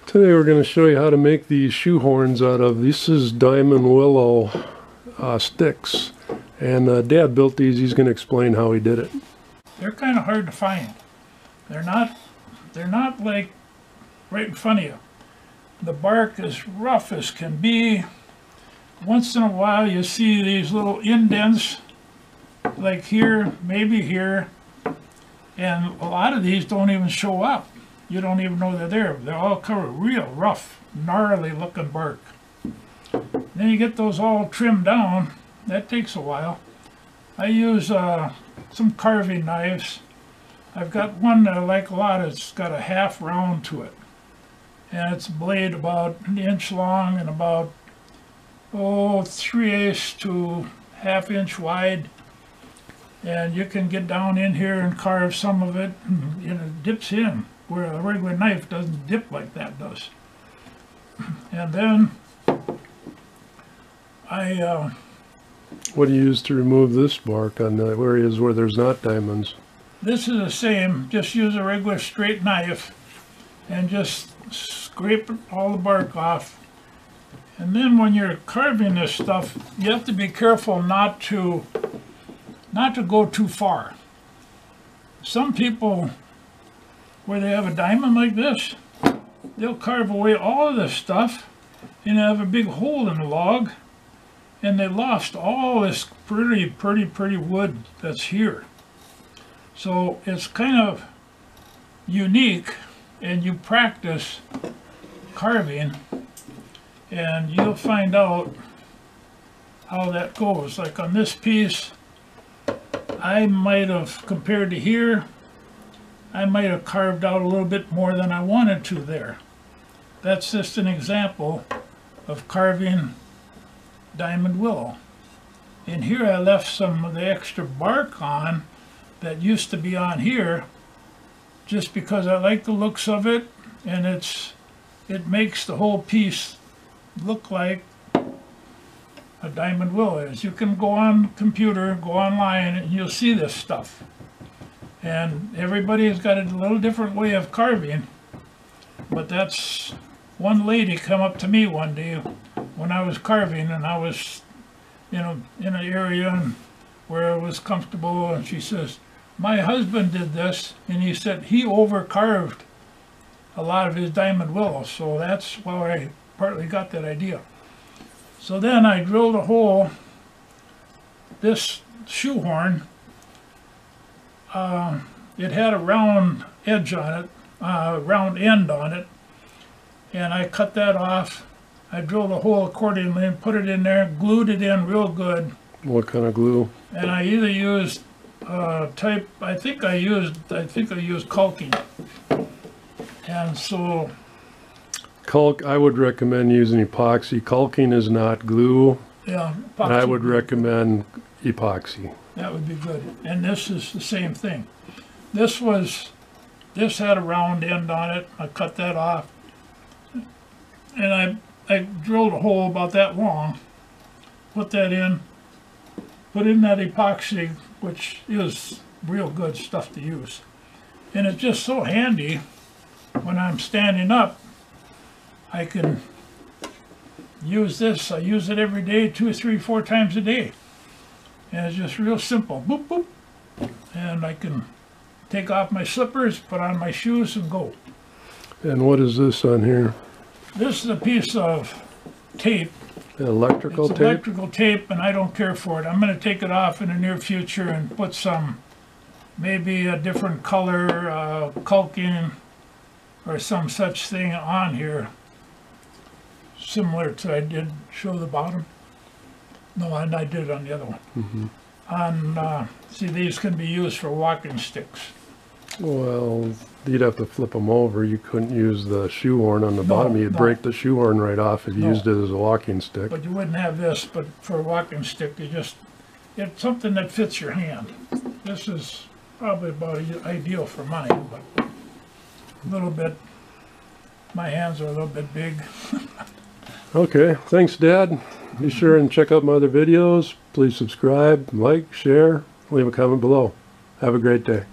Today we're going to show you how to make these shoe horns out of, this is diamond willow sticks. And Dad built these. He's going to explain how he did it. They're kind of hard to find. They're not like right in front of you. The bark is rough as can be. Once in a while you see these little indents, like here, maybe here, and a lot of these don't even show up. You don't even know they're there. They're all covered real rough, gnarly looking bark. Then you get those all trimmed down. That takes a while. I use some carving knives. I've got one that I like a lot. It's got a half round to it. And it's a blade about an inch long and about 3/8 to ½ inch wide. And you can get down in here and carve some of it, and it dips in where a regular knife doesn't dip like that does. And then what do you use to remove this bark on the areas where there's not diamonds? This is the same. Just use a regular straight knife and just scrape all the bark off. And then when you're carving this stuff, you have to be careful not to go too far. Some people, where they have a diamond like this, they'll carve away all of this stuff and have a big hole in the log, and they lost all this pretty wood that's here. So it's kind of unique, and you practice carving and you'll find out how that goes. Like on this piece, I might have, compared to here, I might have carved out a little bit more than I wanted to there. That's just an example of carving diamond willow. And here I left some of the extra bark on that used to be on here just because I like the looks of it, and it makes the whole piece look like a diamond willow is. You can go on the computer, go online, and you'll see this stuff. And everybody's got a little different way of carving, but that's, one lady come up to me one day when I was carving, and I was in an area where it was comfortable, and she says, "My husband did this," and he said he over-carved a lot of his diamond willow, so that's why I partly got that idea. So then I drilled a hole. This shoe horn, it had a round edge on it, round end on it, and I cut that off. I drilled a hole accordingly and put it in there, glued it in real good. What kind of glue? And I either used I think I used caulking. And so I would recommend using epoxy. Caulking is not glue. yeah, And I epoxy would recommend epoxy. that would be good. And this is the same thing. This had a round end on it. I cut that off, and I drilled a hole about that long, put that in, put in that epoxy, which is real good stuff to use. And it's just so handy when I'm standing up. I can use this. I use it every day, 2, 3, 4 times a day. And it's just real simple. Boop, boop. And I can take off my slippers, put on my shoes, and go. And what is this on here? This is a piece of tape. Electrical It's tape? electrical tape, and I don't care for it. I'm going to take it off in the near future and put some, maybe a different color, caulking, or some such thing on here, similar to I did show the bottom. No, and I did it on the other one. Mm-hmm. See, these can be used for walking sticks. Well, you'd have to flip them over. You couldn't use the shoe horn on the bottom. You'd no. break the shoe horn right off if you used it as a walking stick. But you wouldn't have this, but for a walking stick, it's something that fits your hand. This is probably about ideal for mine, but a little bit, my hands are a little bit big. Okay, thanks, Dad. Be sure and check out my other videos. Please subscribe, like, share, leave a comment below. Have a great day.